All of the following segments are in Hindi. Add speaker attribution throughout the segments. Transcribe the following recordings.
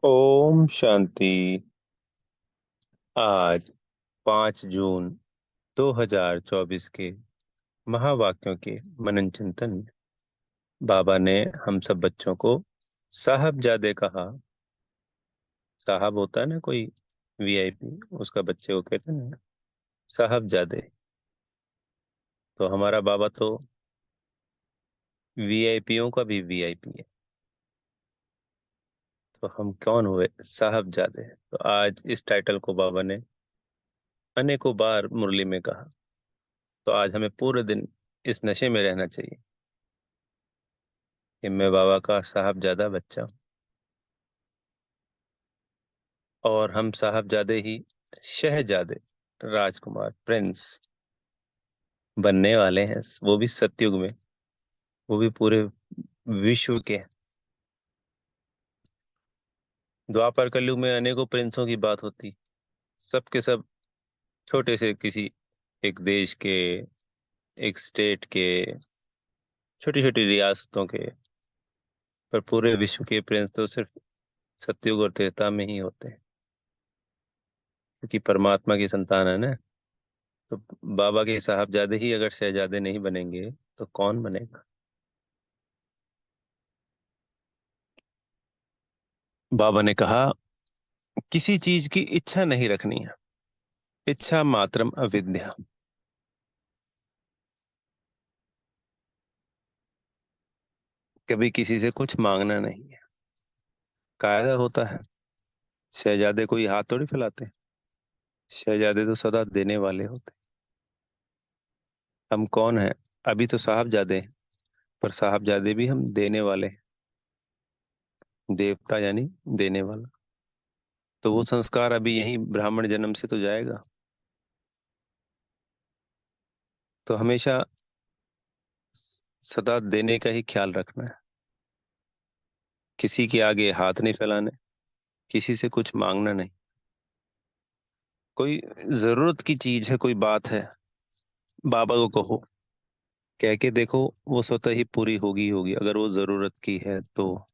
Speaker 1: ओम शांति। आज 5 जून 2024 के महावाक्यों के मनन चिंतन में बाबा ने हम सब बच्चों को साहबजादे कहा। साहब होता है ना कोई वीआईपी, उसका बच्चे को कहते हैं ना साहबजादे। तो हमारा बाबा तो वीआईपीओं का भी वीआईपी है। तो हम कौन हुए? साहबजादे। तो आज इस टाइटल को बाबा ने अनेकों बार मुरली में कहा। तो आज हमें पूरे दिन इस नशे में रहना चाहिए कि मैं बाबा का साहबजादा बच्चा हूं और हम साहबजादे ही शहजादे, राजकुमार, प्रिंस बनने वाले हैं। वो भी सतयुग में, वो भी पूरे विश्व के। द्वापर कलयुग में अनेकों प्रिंसों की बात होती, सब के सब छोटे से किसी एक देश के, एक स्टेट के, छोटी छोटी रियासतों के। पर पूरे विश्व के प्रिंस तो सिर्फ सतयुग और त्रेता में ही होते हैं, क्योंकि परमात्मा की संतान है ना। तो बाबा के साहबजादे ही अगर शहजादे नहीं बनेंगे तो कौन बनेगा? बाबा ने कहा किसी चीज की इच्छा नहीं रखनी है, इच्छा मात्रम अविद्या। कभी किसी से कुछ मांगना नहीं है। कायदा होता है, शहजादे कोई हाथ थोड़ी फैलाते हैं। शहजादे तो सदा देने वाले होते हैं। हम कौन हैं? अभी तो साहबजादे हैं, पर साहबजादे भी हम देने वाले हैं। देवता यानी देने वाला। तो वो संस्कार अभी यही ब्राह्मण जन्म से तो जाएगा। तो हमेशा सदा देने का ही ख्याल रखना है। किसी के आगे हाथ नहीं फैलाने, किसी से कुछ मांगना नहीं। कोई जरूरत की चीज है, कोई बात है, बाबा को कहो, कह के देखो, वो स्वतः ही पूरी होगी होगी अगर वो जरूरत की है तो।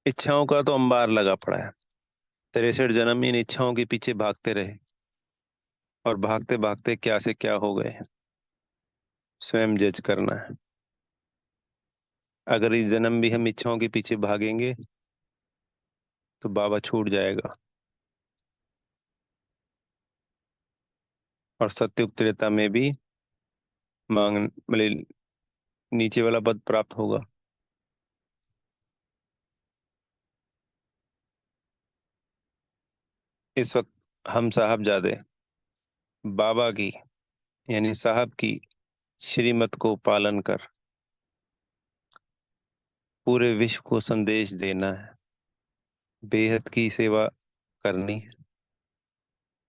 Speaker 1: इच्छाओं का तो अंबार लगा पड़ा है। 63 जन्म इन इच्छाओं के पीछे भागते रहे, और भागते भागते क्या से क्या हो गए। स्वयं जज करना है। अगर इस जन्म भी हम इच्छाओं के पीछे भागेंगे तो बाबा छूट जाएगा, और सत्युग त्रेता में भी मांग मतलब नीचे वाला पद प्राप्त होगा। इस वक्त हम साहबजादे बाबा की यानी साहब की श्रीमत को पालन कर पूरे विश्व को संदेश देना है, बेहद की सेवा करनी है।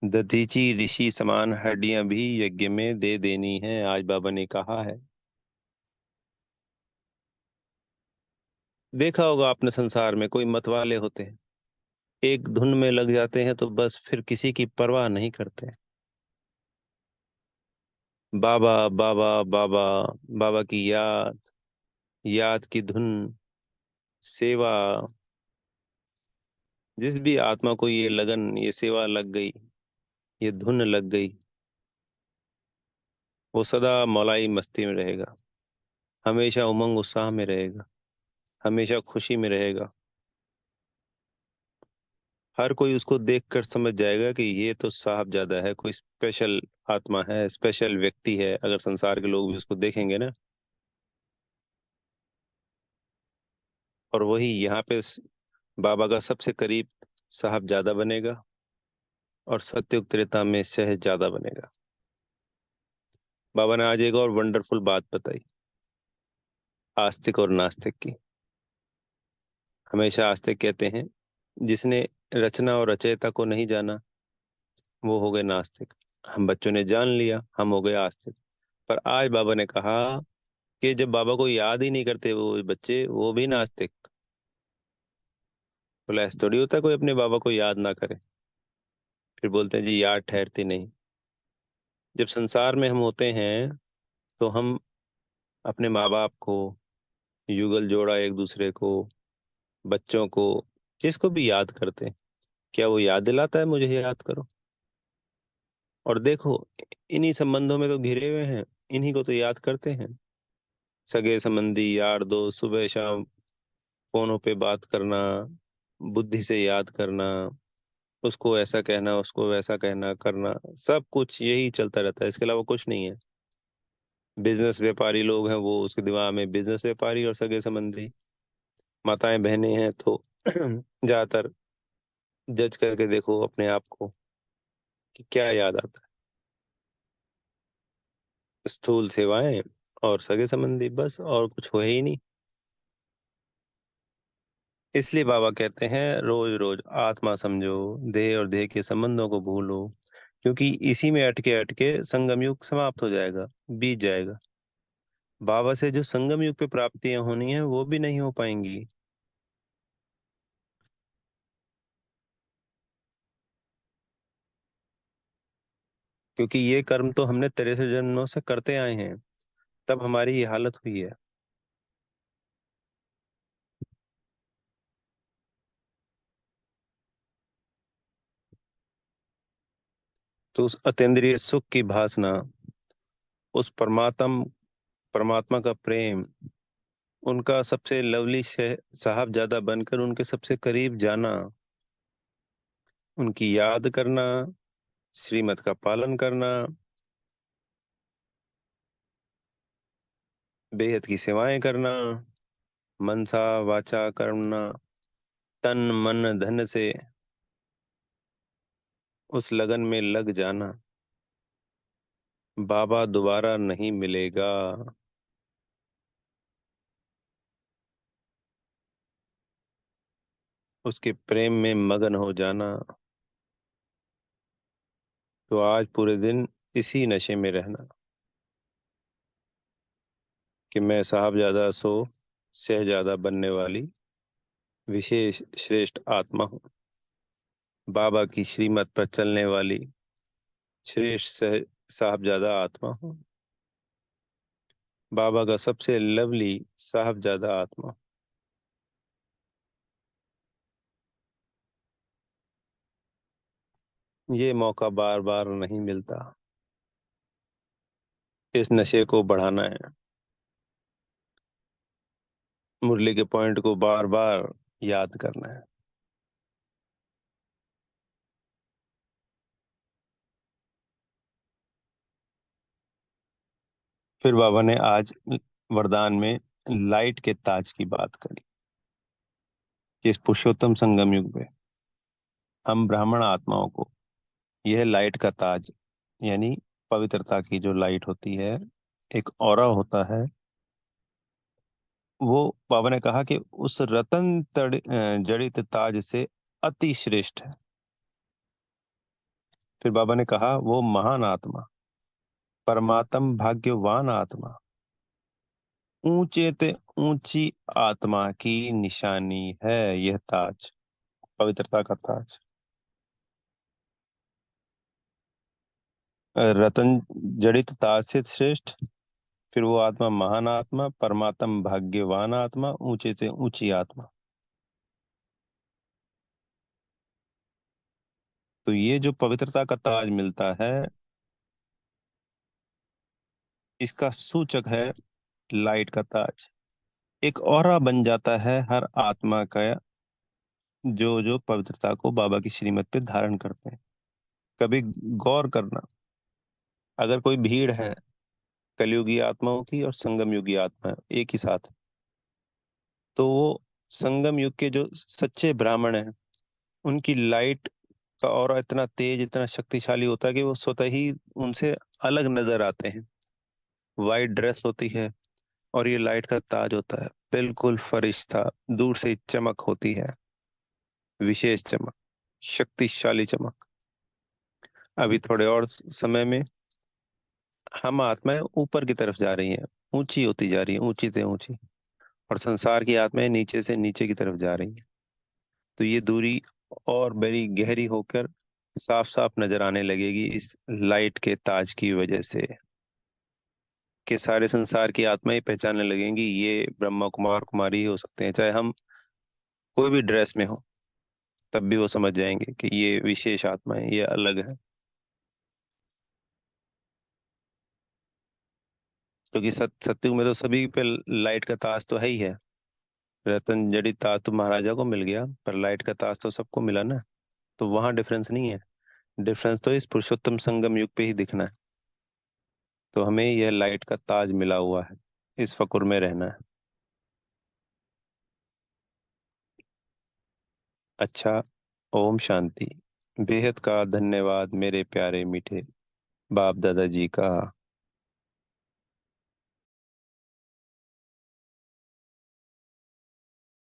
Speaker 1: दधीची ऋषि समान हड्डियां भी यज्ञ में दे देनी है, आज बाबा ने कहा है। देखा होगा आपने, संसार में कोई मतवाले होते हैं, एक धुन में लग जाते हैं तो बस फिर किसी की परवाह नहीं करते। बाबा बाबा बाबा, बाबा की याद, याद की धुन, सेवा। जिस भी आत्मा को ये लगन, ये सेवा लग गई, ये धुन लग गई, वो सदा मौलाई मस्ती में रहेगा, हमेशा उमंग उत्साह में रहेगा, हमेशा खुशी में रहेगा। हर कोई उसको देखकर समझ जाएगा कि ये तो साहबजादा है, कोई स्पेशल आत्मा है, स्पेशल व्यक्ति है। अगर संसार के लोग भी उसको देखेंगे ना, और वही यहाँ पे बाबा का सबसे करीब साहबजादा बनेगा, और सत्युग त्रेता में शहजादा बनेगा। बाबा ने आज एक और वंडरफुल बात बताई, आस्तिक और नास्तिक की। हमेशा आस्तिक कहते हैं जिसने रचना और रचयिता को नहीं जाना वो हो गए नास्तिक। हम बच्चों ने जान लिया, हम हो गए आस्तिक। पर आज बाबा ने कहा कि जब बाबा को याद ही नहीं करते वो बच्चे, वो भी नास्तिक। बोला ऐसा थोड़ी होता है कोई अपने बाबा को याद ना करे। फिर बोलते हैं जी याद ठहरती नहीं। जब संसार में हम होते हैं तो हम अपने माँ बाप को युगल जोड़ा एक दूसरे को, बच्चों को, जिसको भी याद करते हैं। क्या वो याद दिलाता है मुझे याद करो? और देखो, इन्हीं संबंधों में तो घिरे हुए हैं, इन्हीं को तो याद करते हैं। सगे संबंधी, यार दोस्त, सुबह शाम फोनों पे बात करना, बुद्धि से याद करना, उसको ऐसा कहना, उसको वैसा कहना करना, सब कुछ यही चलता रहता है, इसके अलावा कुछ नहीं है। बिजनेस व्यापारी लोग हैं, वो उसके दिमाग में बिजनेस व्यापारी और सगे संबंधी। माताएं बहनें हैं तो ज्यादातर जज करके देखो अपने आप को कि क्या याद आता है। स्थूल सेवाएं और सगे संबंधी, बस और कुछ हो ही नहीं। इसलिए बाबा कहते हैं रोज रोज आत्मा समझो, देह और देह के संबंधों को भूलो, क्योंकि इसी में अटके अटके संगम युग समाप्त हो जाएगा, बीत जाएगा। बाबा से जो संगम युग पे प्राप्तियां होनी है वो भी नहीं हो पाएंगी। क्योंकि ये कर्म तो हमने 63 जन्मों से करते आए हैं, तब हमारी ये हालत हुई है। तो उस अतीन्द्रिय सुख की भासना, उस परमात्मा का प्रेम, उनका सबसे लवली साहबजादा बनकर उनके सबसे करीब जाना, उनकी याद करना, श्रीमत का पालन करना, बेहद की सेवाएं करना, मनसा वाचा करना, तन मन धन से उस लगन में लग जाना। बाबा दोबारा नहीं मिलेगा। उसके प्रेम में मगन हो जाना। तो आज पूरे दिन इसी नशे में रहना कि मैं साहबजादा सो शहजादा बनने वाली विशेष श्रेष्ठ आत्मा हूँ। बाबा की श्रीमत पर चलने वाली श्रेष्ठ साहबजादा आत्मा हूँ। बाबा का सबसे लवली साहबजादा आत्मा। ये मौका बार बार नहीं मिलता। इस नशे को बढ़ाना है, मुरली के पॉइंट को बार बार याद करना है। फिर बाबा ने आज वरदान में लाइट के ताज की बात करी कि इस पुरुषोत्तम संगम युग में हम ब्राह्मण आत्माओं को यह लाइट का ताज, यानी पवित्रता की जो लाइट होती है, एक ऑरा होता है, वो बाबा ने कहा कि उस जड़ित ताज से अति श्रेष्ठ है। फिर बाबा ने कहा वो महान आत्मा, परमात्म भाग्यवान आत्मा, ऊंचे ते ऊंची आत्मा की निशानी है यह ताज, पवित्रता का ताज। रतन जड़ित ताज से श्रेष्ठ, फिर वो आत्मा महान आत्मा, परमात्म भाग्यवान आत्मा, ऊंचे से ऊंची आत्मा। तो ये जो पवित्रता का ताज मिलता है, इसका सूचक है लाइट का ताज। एक ऑरा बन जाता है हर आत्मा का, जो जो पवित्रता को बाबा की श्रीमत पे धारण करते हैं। कभी गौर करना, अगर कोई भीड़ है कलयुगी आत्माओं की और संगम युगी आत्मा एक ही साथ, तो वो संगम युग के जो सच्चे ब्राह्मण हैं, उनकी लाइट का ऑरा इतना तेज, इतना शक्तिशाली होता है कि वो स्वतः ही उनसे अलग नजर आते हैं। वाइट ड्रेस होती है और ये लाइट का ताज होता है, बिल्कुल फरिश्ता, दूर से चमक होती है, विशेष चमक, शक्तिशाली चमक। अभी थोड़े और समय में हम आत्माएं ऊपर की तरफ जा रही हैं, ऊंची होती जा रही हैं, ऊंची से ऊंची, और संसार की आत्माएं नीचे से नीचे की तरफ जा रही हैं। तो ये दूरी और बड़ी गहरी होकर साफ साफ नजर आने लगेगी इस लाइट के ताज की वजह से। कि सारे संसार की आत्मा ही पहचानने लगेंगी ये ब्रह्मा कुमार कुमारी ही हो सकते हैं, चाहे हम कोई भी ड्रेस में हो, तब भी वो समझ जाएंगे कि ये विशेष आत्मा है, ये अलग है। क्योंकि सत्युग में तो सभी पे लाइट का ताज तो है ही है। रतन जड़ी ताज तो महाराजा को मिल गया, पर लाइट का ताज तो सबको मिला ना। तो वहां डिफरेंस नहीं है। डिफरेंस तो इस पुरुषोत्तम संगम युग पे ही दिखना है। तो हमें यह लाइट का ताज मिला हुआ है, इस फकुर में रहना है। अच्छा। ओम शांति। बेहद का धन्यवाद मेरे प्यारे मीठे बाप दादाजी का।